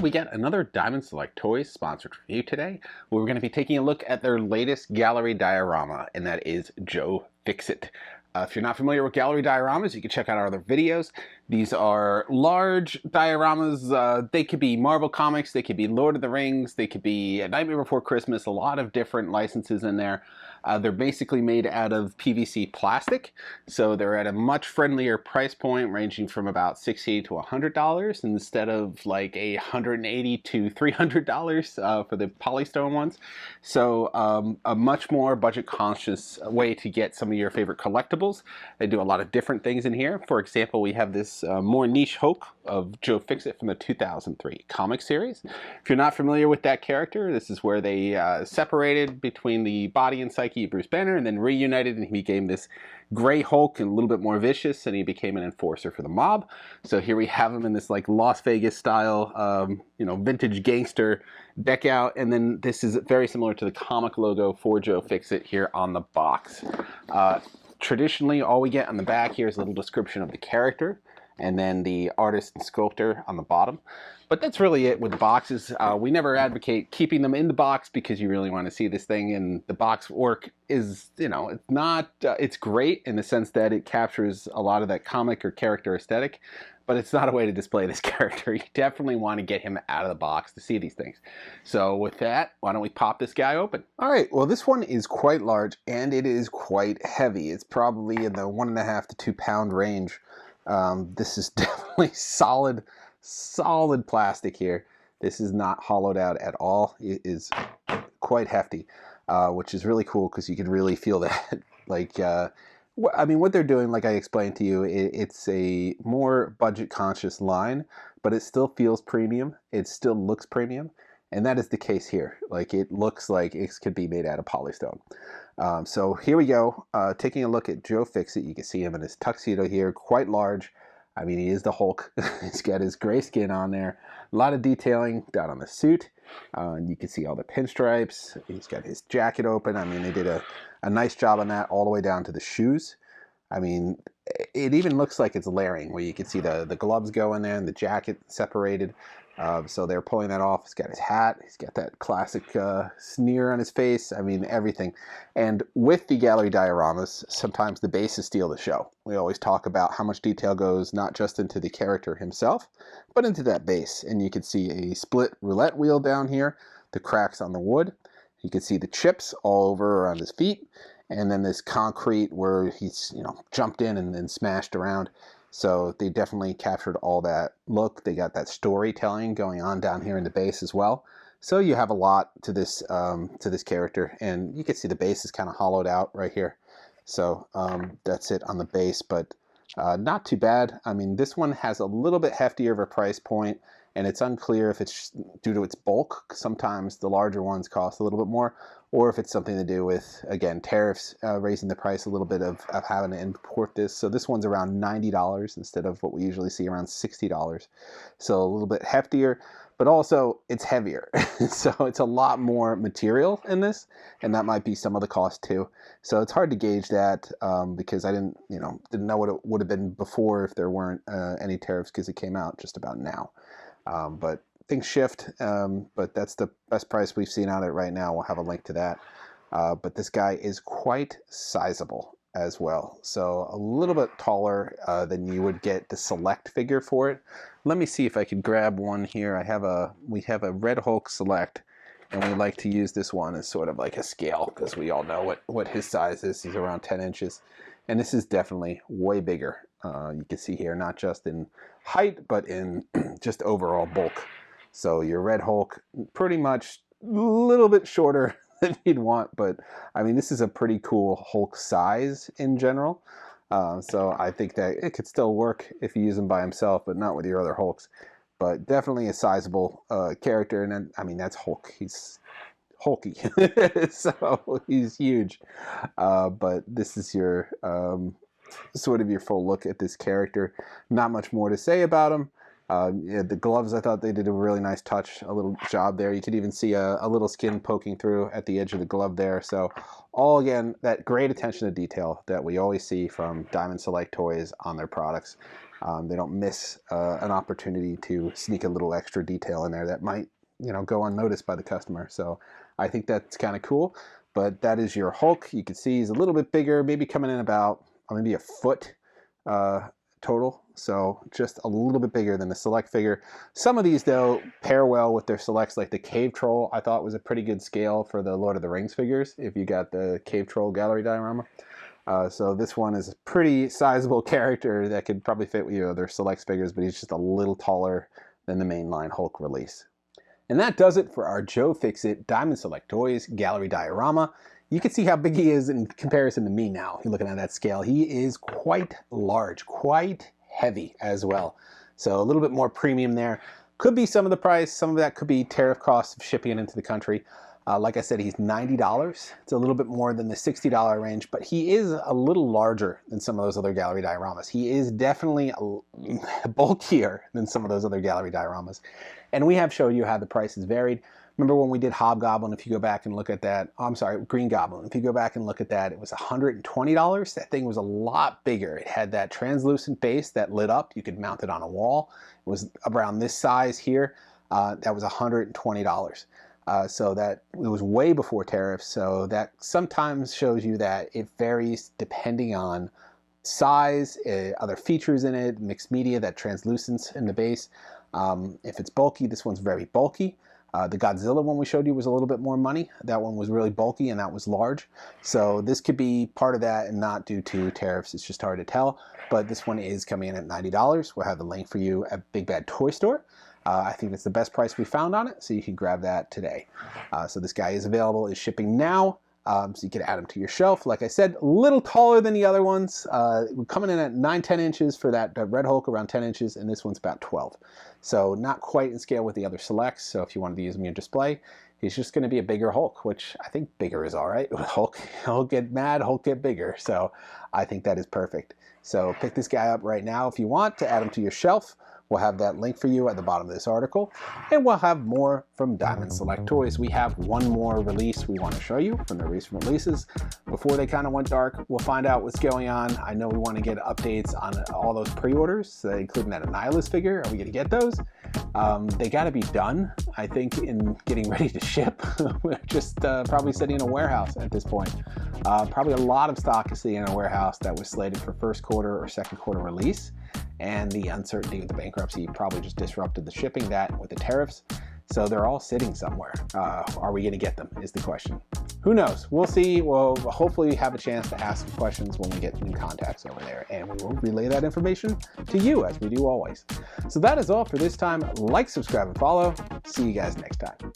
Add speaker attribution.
Speaker 1: we got another Diamond Select Toys sponsored review today. We're going to be taking a look at their latest gallery diorama, and that is Joe Fixit. If you're not familiar with gallery dioramas, you can check out our other videos. These are large dioramas. They could be Marvel Comics, they could be Lord of the Rings, they could be A Nightmare Before Christmas, a lot of different licenses in there. They're basically made out of PVC plastic, so they're at a much friendlier price point, ranging from about $60 to $100 instead of like $180 to $300 for the polystone ones. So a much more budget-conscious way to get some of your favorite collectibles. They do a lot of different things in here. For example, we have this more niche Hulk of Joe Fixit from the 2003 comic series. If you're not familiar with that character, this is where they separated between the body and psyche of Bruce Banner and then reunited, and he became this gray Hulk and a little bit more vicious, and he became an enforcer for the mob. So here we have him in this like Las Vegas style, vintage gangster deck out, and then this is very similar to the comic logo for Joe Fixit here on the box. Traditionally, all we get on the back here is a little description of the character, and then the artist and sculptor on the bottom. But that's really it with the boxes. We never advocate keeping them in the box because you really want to see this thing, and the box work is, it's not, it's great in the sense that it captures a lot of that comic or character aesthetic, but it's not a way to display this character. You definitely want to get him out of the box to see these things. So with that, why don't we pop this guy open? All right, well, this one is quite large and it is quite heavy. It's probably in the 1.5 to 2 pound range. This is definitely solid plastic here. This is not hollowed out at all. It is quite hefty, which is really cool because you can really feel that. What they're doing, like I explained to you, it's a more budget conscious line, but it still feels premium. It still looks premium. And that is the case here. Like, it looks like it could be made out of polystone. So here we go, taking a look at Joe Fixit. You can see him in his tuxedo here, quite large. I mean, he is the Hulk. He's got his gray skin on there. A lot of detailing down on the suit. You can see all the pinstripes. He's got his jacket open. I mean, they did a nice job on that all the way down to the shoes. I mean, it even looks like it's layering, where you can see the gloves go in there and the jacket separated. So they're pulling that off. He's got his hat. He's got that classic sneer on his face. I mean, everything. And with the gallery dioramas, sometimes the bases steal the show. We always talk about how much detail goes not just into the character himself, but into that base. And you can see a split roulette wheel down here, the cracks on the wood. You can see the chips all over around his feet. And then this concrete where he's, jumped in and then smashed around. So they definitely captured all that look. They got that storytelling going on down here in the base as well. So you have a lot to this character, and you can see the base is kind of hollowed out right here. So that's it on the base, but not too bad. I mean, this one has a little bit heftier of a price point, and it's unclear if it's due to its bulk. Sometimes the larger ones cost a little bit more, or if it's something to do with, again, tariffs raising the price a little bit of having to import this. So this one's around $90 instead of what we usually see around $60. So a little bit heftier, but also it's heavier. So it's a lot more material in this, and that might be some of the cost too. So it's hard to gauge that because I didn't know what it would have been before if there weren't any tariffs, because it came out just about now. But things shift, but that's the best price we've seen on it right now. We'll have a link to that. But this guy is quite sizable as well. So a little bit taller than you would get the Select figure for it. Let me see if I can grab one here. We have a Red Hulk Select, and we like to use this one as sort of like a scale because we all know what his size is. He's around 10 inches. And this is definitely way bigger. You can see here, not just in height, but in just overall bulk. So your Red Hulk, pretty much a little bit shorter than you'd want, but I mean, this is a pretty cool Hulk size in general. So I think that it could still work if you use him by himself, but not with your other Hulks. But definitely a sizable character, and then, I mean, that's Hulk. He's hulky, so he's huge. But this is your sort of your full look at this character. Not much more to say about him. Yeah, the gloves, I thought they did a really nice touch, a little job there. You could even see a little skin poking through at the edge of the glove there. So all, again, that great attention to detail that we always see from Diamond Select Toys on their products. They don't miss an opportunity to sneak a little extra detail in there that might, go unnoticed by the customer. So I think that's kind of cool. But that is your Hulk. You can see he's a little bit bigger, maybe coming in about maybe a foot total. So just a little bit bigger than the Select figure. Some of these, though, pair well with their Selects, like the Cave Troll. I thought was a pretty good scale for the Lord of the Rings figures, if you got the Cave Troll Gallery Diorama. So this one is a pretty sizable character that could probably fit with your other Selects figures, but he's just a little taller than the mainline Hulk release. And that does it for our Joe Fixit Diamond Select Toys Gallery Diorama. You can see how big he is in comparison to me now. You're looking at that scale. He is quite large, quite heavy as well. So a little bit more premium there. Could be some of the price. Some of that could be tariff costs of shipping it into the country. Like I said, he's $90. It's a little bit more than the $60 range, but he is a little larger than some of those other Gallery Dioramas. He is definitely bulkier than some of those other Gallery Dioramas. And we have showed you how the prices varied. Remember when we did Hobgoblin, if you go back and look at that, I'm sorry, Green Goblin, if you go back and look at that, it was $120. That thing was a lot bigger. It had that translucent base that lit up. You could mount it on a wall. It was around this size here. That was $120. So that it was way before tariffs. So that sometimes shows you that it varies depending on size, other features in it, mixed media, that translucence in the base. If it's bulky, this one's very bulky. The Godzilla one we showed you was a little bit more money. That one was really bulky and that was large. So this could be part of that and not due to tariffs. It's just hard to tell. But this one is coming in at $90. We'll have the link for you at Big Bad Toy Store. I think that's the best price we found on it, so you can grab that today. So this guy is available, is shipping now, so you can add him to your shelf. Like I said, a little taller than the other ones. We're coming in at 9-10 inches for that Red Hulk, around 10 inches, and this one's about 12. So not quite in scale with the other Selects, so if you wanted to use him in your display, he's just going to be a bigger Hulk, which I think bigger is all right. Hulk get mad, Hulk get bigger, so I think that is perfect. So pick this guy up right now if you want to add him to your shelf. We'll have that link for you at the bottom of this article, and we'll have more from Diamond Select Toys. We have one more release we want to show you from the recent releases. Before they kind of went dark, we'll find out what's going on. I know we want to get updates on all those pre-orders, including that Annihilus figure. Are we going to get those? They got to be done, I think, in getting ready to ship. We're just probably sitting in a warehouse at this point. Probably a lot of stock is sitting in a warehouse that was slated for first quarter or second quarter release. And the uncertainty with the bankruptcy probably just disrupted the shipping, that with the tariffs. So they're all sitting somewhere. Are we going to get them is the question. Who knows? We'll see. We'll hopefully have a chance to ask some questions when we get new contacts over there. And we will relay that information to you as we do always. So that is all for this time. Like, subscribe, and follow. See you guys next time.